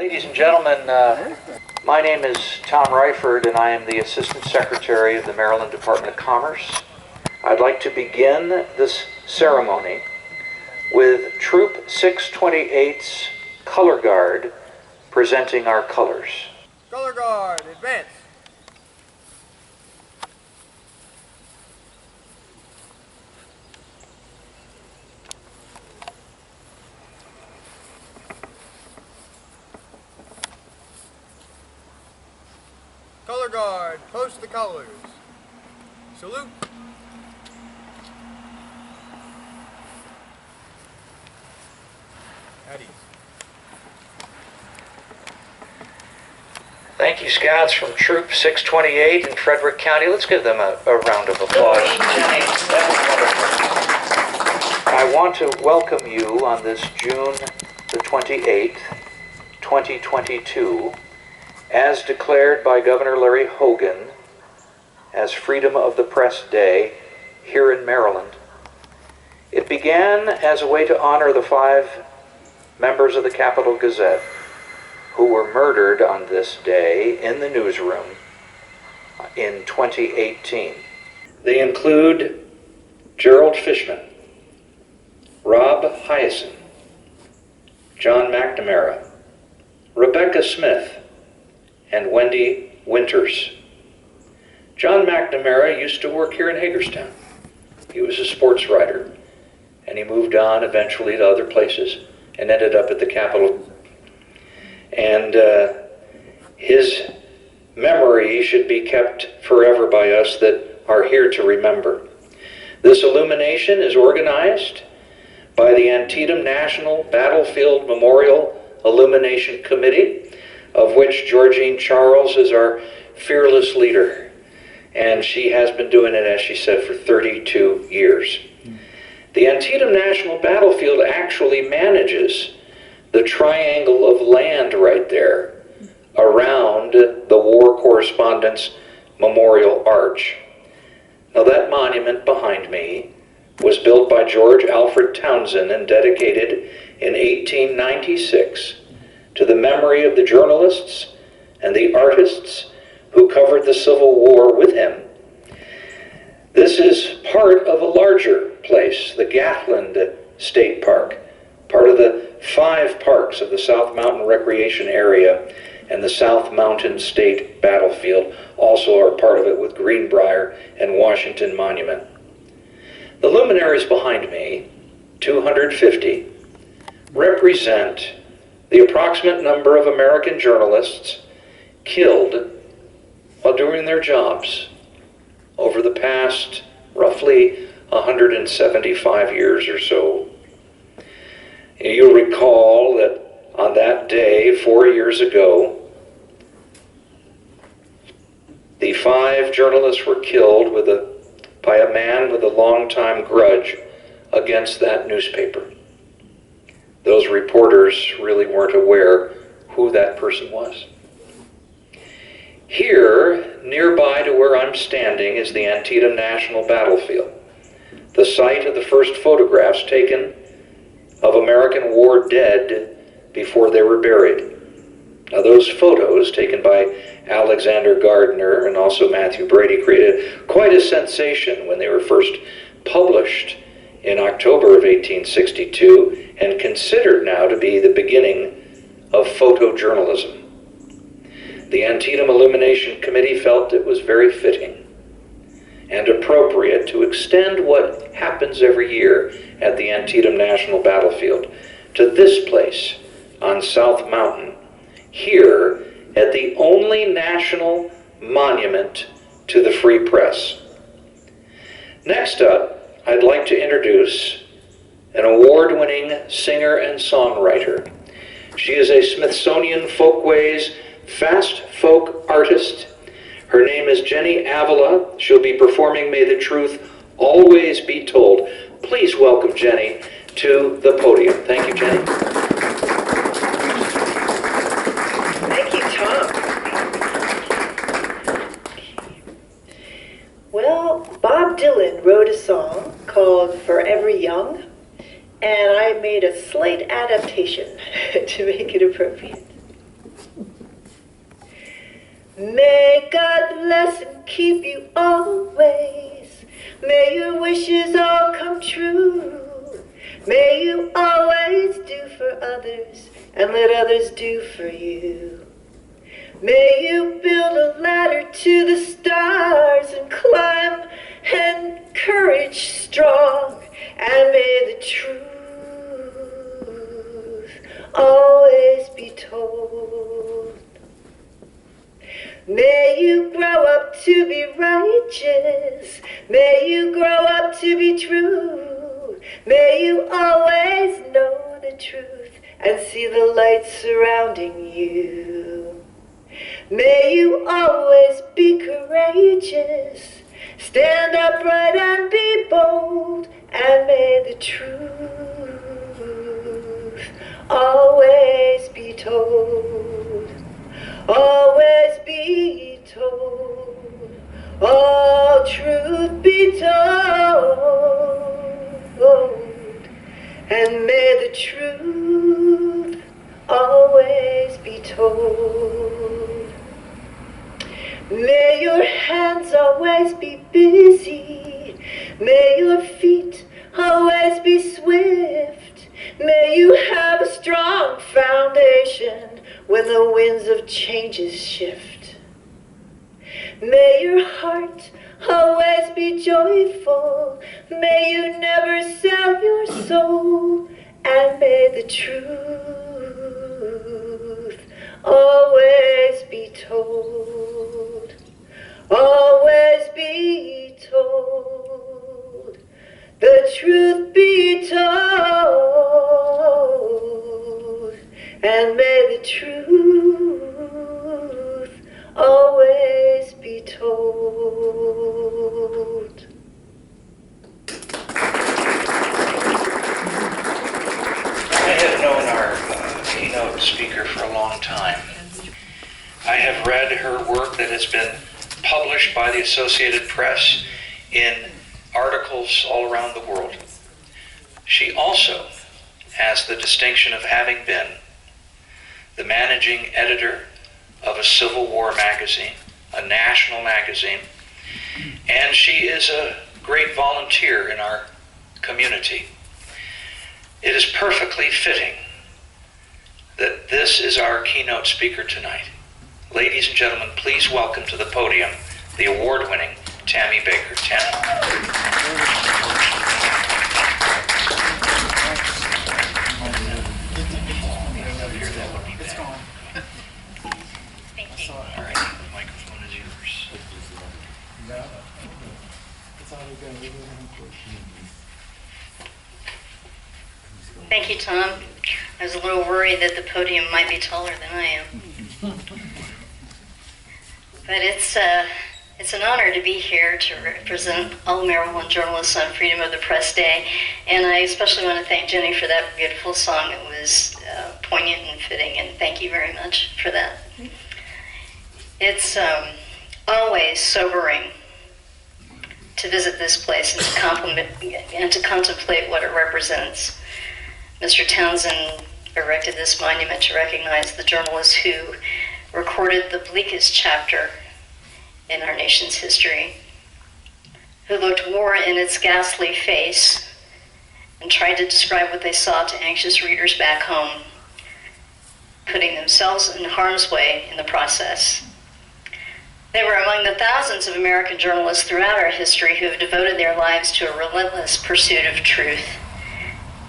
Ladies and gentlemen, my name is Tom Ryford and I am the Assistant Secretary of the Maryland Department of Commerce. I'd like to begin this ceremony with Troop 628's Color Guard presenting our colors. Color Guard, advance. Color Guard, post the colors. Salute. At ease. Thank you, Scouts from Troop 628 in Frederick County. Let's give them a round of applause. I want to welcome you on this June the 28th, 2022, as declared by Governor Larry Hogan as Freedom of the Press Day here in Maryland. It began as a way to honor the 5 members of the Capitol Gazette who were murdered on this day in the newsroom in 2018. They include Gerald Fishman, Rob Hyacin, John McNamara, Rebecca Smith, and Wendy Winters. John McNamara used to work here in Hagerstown. He was a sports writer, and he moved on eventually to other places and ended up at the Capitol. And his memory should be kept forever by us that are here to remember. This illumination is organized by the Antietam National Battlefield Memorial Illumination Committee, of which Georgine Charles is our fearless leader. And she has been doing it, as she said, for 32 years. The Antietam National Battlefield actually manages the triangle of land right there around the War Correspondents Memorial Arch. Now that monument behind me was built by George Alfred Townsend and dedicated in 1896 to the memory of the journalists and the artists who covered the Civil War with him. This is part of a larger place, the Gatland State Park, part of the 5 parks of the South Mountain Recreation Area, and the South Mountain State Battlefield also are part of it with Greenbrier and Washington Monument. The luminaries behind me, 250, represent the approximate number of American journalists killed while doing their jobs over the past roughly 175 years or so. You'll recall that on that day, 4 years ago, the 5 journalists were killed by a man with a long-time grudge against that newspaper. Those reporters really weren't aware who that person was. Here, nearby to where I'm standing, is the Antietam National Battlefield, the site of the first photographs taken of American war dead before they were buried. Now those photos, taken by Alexander Gardner and also Matthew Brady, created quite a sensation when they were first published in October of 1862 and considered now to be the beginning of photojournalism. The Antietam Illumination Committee felt it was very fitting and appropriate to extend what happens every year at the Antietam National Battlefield to this place on South Mountain, here at the only national monument to the free press. Next up, I'd like to introduce an award-winning singer and songwriter. She is a Smithsonian Folkways fast folk artist. Her name is Jenny Avila. She'll be performing May the Truth Always Be Told. Please welcome Jenny to the podium. Thank you, Jenny. Thank you, Tom. Well, Bob Dylan wrote a song called Forever Young, and I made a slight adaptation to make it appropriate. May God bless and keep you always. May your wishes all come true. May you always do for others and let others do for you. May you build a ladder to the stars and climb and courage strong. And may the truth always be told. May you grow up to be righteous. May you grow up to be true. May you always know the truth and see the light surrounding you. May you always be courageous. Stand upright and be bold. And may the truth always be told. Always be told, all truth be told, and may the truth always be told. May your hands always be busy, may your feet always be swift, may you have a strong foundation when the winds of changes shift. May your heart always be joyful. May you never sell your soul. And may the truth always be told. Always be told. The truth be told. And may the truth always be told. I have known our keynote speaker for a long time. I have read her work that has been published by the Associated Press in articles all around the world. She also has the distinction of having been the managing editor of a Civil War magazine, a national magazine, and she is a great volunteer in our community. It is perfectly fitting that this is our keynote speaker tonight. Ladies and gentlemen, please welcome to the podium the award-winning Tammy Baker. Tammy. All right, the microphone is yours. Thank you, Tom. I was a little worried that the podium might be taller than I am. But it's an honor to be here to represent all Maryland journalists on Freedom of the Press Day. And I especially want to thank Jenny for that beautiful song. It was poignant and fitting, and thank you very much for that. It's always sobering to visit this place and to contemplate what it represents. Mr. Townsend erected this monument to recognize the journalists who recorded the bleakest chapter in our nation's history, who looked war in its ghastly face and tried to describe what they saw to anxious readers back home, putting themselves in harm's way in the process. They were among the thousands of American journalists throughout our history who have devoted their lives to a relentless pursuit of truth,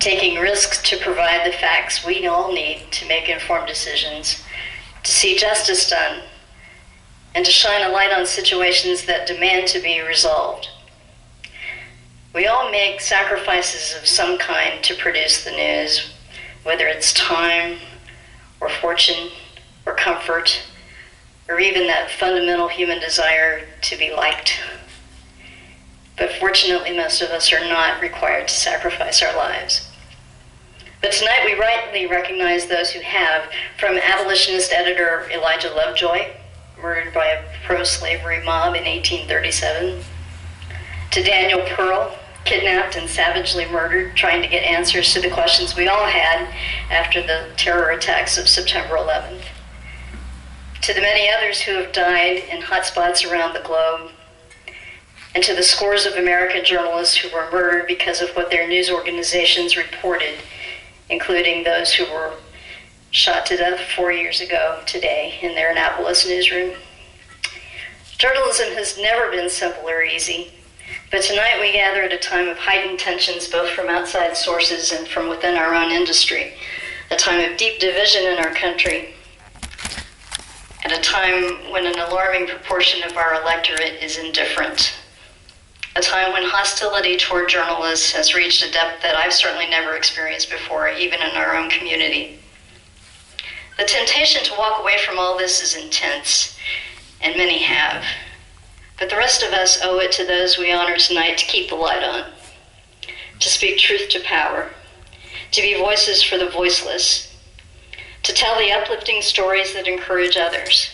taking risks to provide the facts we all need to make informed decisions, to see justice done, and to shine a light on situations that demand to be resolved. We all make sacrifices of some kind to produce the news, whether it's time or fortune or comfort, or even that fundamental human desire to be liked. But fortunately, most of us are not required to sacrifice our lives. But tonight we rightly recognize those who have, from abolitionist editor Elijah Lovejoy, murdered by a pro-slavery mob in 1837, to Daniel Pearl, kidnapped and savagely murdered, trying to get answers to the questions we all had after the terror attacks of September 11th. to the many others who have died in hotspots around the globe, and to the scores of American journalists who were murdered because of what their news organizations reported, including those who were shot to death 4 years ago today in their Annapolis newsroom. Journalism has never been simple or easy, but tonight we gather at a time of heightened tensions both from outside sources and from within our own industry, a time of deep division in our country, at a time when an alarming proportion of our electorate is indifferent, a time when hostility toward journalists has reached a depth that I've certainly never experienced before, even in our own community. The temptation to walk away from all this is intense, and many have. But the rest of us owe it to those we honor tonight to keep the light on, to speak truth to power, to be voices for the voiceless, to tell the uplifting stories that encourage others,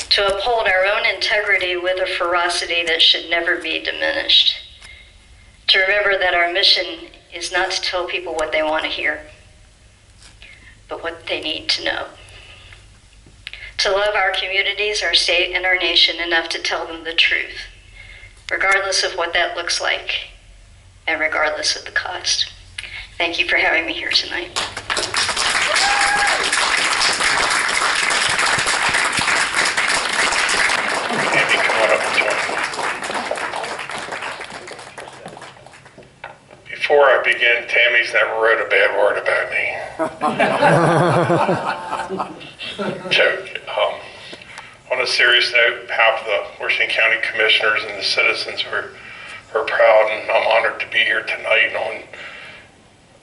to uphold our own integrity with a ferocity that should never be diminished, to remember that our mission is not to tell people what they want to hear, but what they need to know. To love our communities, our state, and our nation enough to tell them the truth, regardless of what that looks like, and regardless of the cost. Thank you for having me here tonight. Andy, come on up and join. Before I begin, Tammy's never wrote a bad word about me. Joke. On a serious note, on behalf of the Washington County Commissioners and the citizens, we're proud, and I'm honored to be here tonight on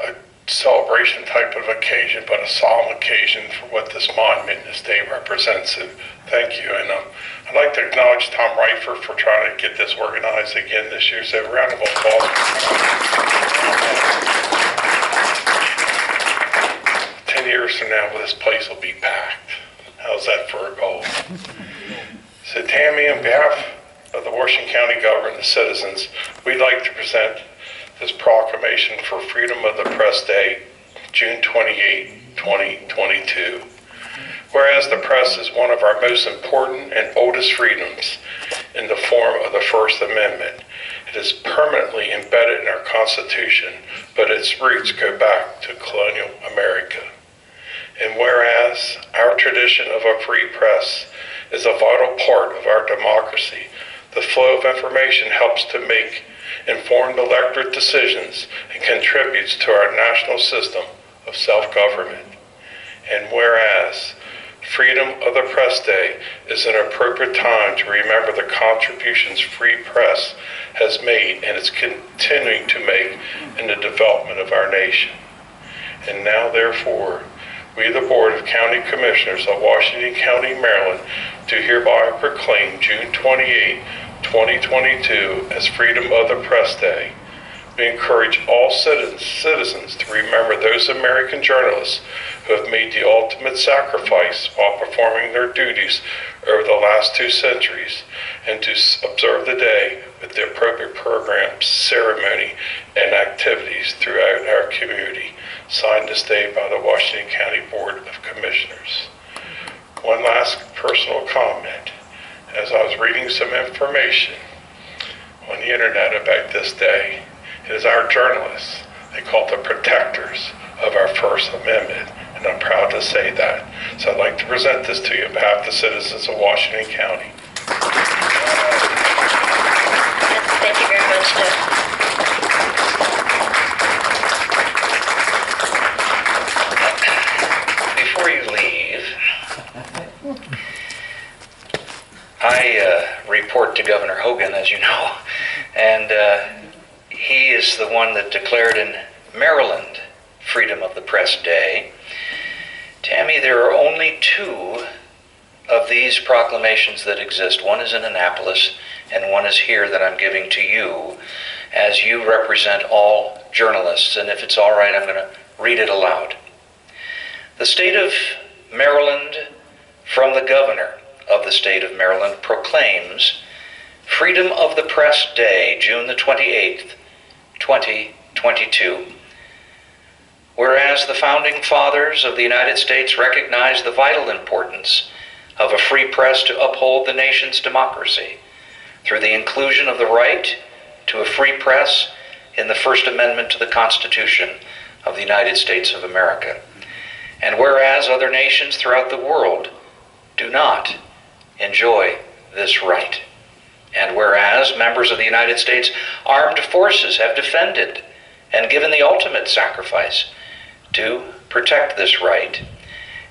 a celebration type of occasion, but a solemn occasion for what this monument and this day represents. So thank you. And I'd like to acknowledge Tom Reifer for trying to get this organized again this year. So a round of applause. 10 years from now, this place will be packed. How's that for a goal? So Tammy, on behalf of the Washington County government and the citizens, we'd like to present this proclamation for Freedom of the Press Day, June 28, 2022. Whereas the press is one of our most important and oldest freedoms in the form of the First Amendment. It is permanently embedded in our Constitution, but its roots go back to colonial America. And whereas our tradition of a free press is a vital part of our democracy, the flow of information helps to make informed electorate decisions and contributes to our national system of self-government. And whereas Freedom of the Press Day is an appropriate time to remember the contributions free press has made and is continuing to make in the development of our nation. And now, therefore, we, the Board of County Commissioners of Washington County, Maryland, do hereby proclaim June 28, 2022 as Freedom of the Press Day. We encourage all citizens to remember those American journalists who have made the ultimate sacrifice while performing their duties over the last 2 centuries, and to observe the day with the appropriate programs, ceremony, and activities throughout our community. Signed this day by the Washington County Board of Commissioners. One last personal comment. As I was reading some information on the internet about this day, it is our journalists, they call it the protectors of our First Amendment, and I'm proud to say that. So I'd like to present this to you on behalf of the citizens of Washington County. Thank you very much, Jeff. Before you leave, I report to Governor Hogan, as you know, and he is the one that declared in Maryland Freedom of the Press Day. Tammy, there are only 2 of these proclamations that exist. One is in Annapolis, and one is here that I'm giving to you, as you represent all journalists. And if it's all right, I'm going to read it aloud. The state of Maryland, from the governor of the state of Maryland, proclaims Freedom of the Press Day, June the 28th, 2022. Whereas the founding fathers of the United States recognized the vital importance of a free press to uphold the nation's democracy through the inclusion of the right to a free press in the First Amendment to the Constitution of the United States of America. And whereas other nations throughout the world do not enjoy this right, and whereas members of the United States Armed Forces have defended and given the ultimate sacrifice to protect this right,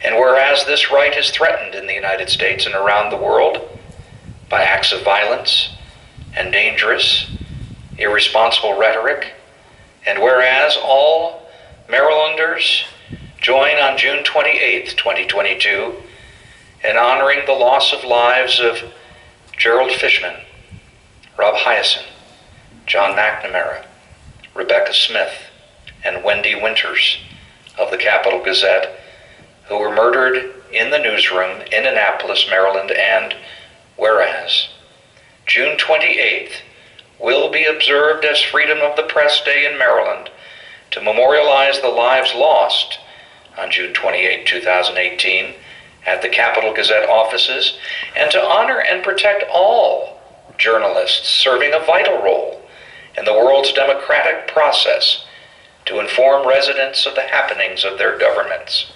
and whereas this right is threatened in the United States and around the world by acts of violence and dangerous, irresponsible rhetoric, and whereas all Marylanders join on June 28, 2022, in honoring the loss of lives of Gerald Fishman, Rob Hyacin, John McNamara, Rebecca Smith, and Wendy Winters of the Capital Gazette, who were murdered in the newsroom in Annapolis, Maryland, and whereas June 28th will be observed as Freedom of the Press Day in Maryland to memorialize the lives lost on June 28, 2018 at the Capital Gazette offices, and to honor and protect all journalists serving a vital role in the world's democratic process to inform residents of the happenings of their governments.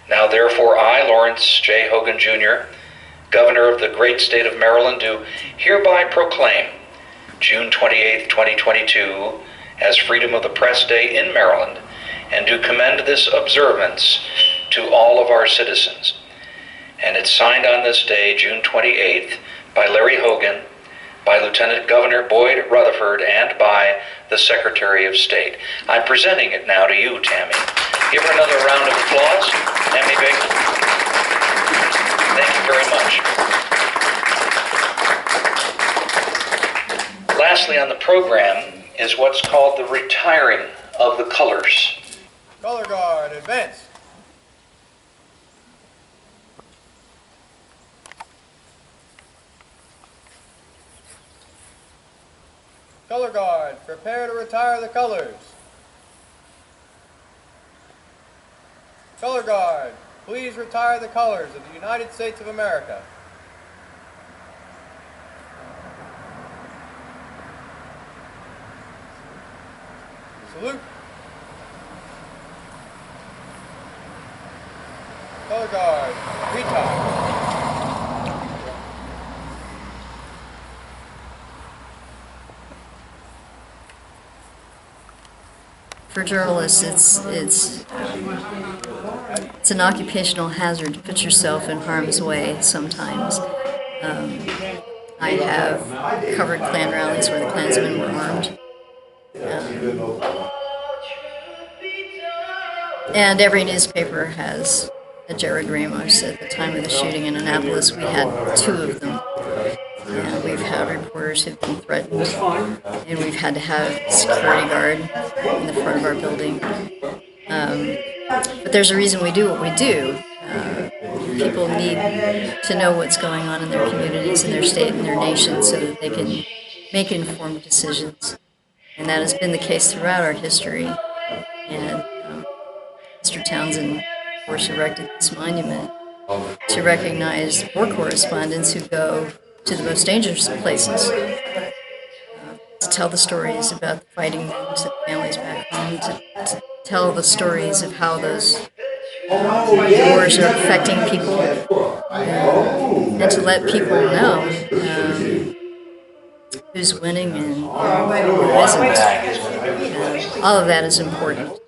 Now therefore I, Lawrence J. Hogan Jr., Governor of the great state of Maryland, do hereby proclaim June 28, 2022 as Freedom of the Press Day in Maryland, and do commend this observance to all of our citizens. And it's signed on this day, June 28th, by Larry Hogan, by Lieutenant Governor Boyd Rutherford, and by the Secretary of State. I'm presenting it now to you, Tammy. Give her another round of applause, Tammy Baker. Thank you very much. Lastly on the program is what's called the retiring of the colors. Color guard, advance. Color guard, prepare to retire the colors. Color guard, please retire the colors of the United States of America. Salute. Color guard, retire. For journalists, it's an occupational hazard to put yourself in harm's way sometimes. I have covered Klan rallies where the Klansmen were armed. And every newspaper has a Jared Ramos. At the time of the shooting in Annapolis, we had 2 of them. And we've had reporters who've been threatened, and we've had to have a security guard in the front of our building. But there's a reason we do what we do. People need to know what's going on in their communities, in their state, and their nation, so that they can make informed decisions. And that has been the case throughout our history. And Mr. Townsend, of course, erected this monument to recognize war correspondents who go to the most dangerous places, to tell the stories about the fighting men's families back home, to tell the stories of how those wars are affecting people, and to let people know who's winning and who isn't. All of that is important.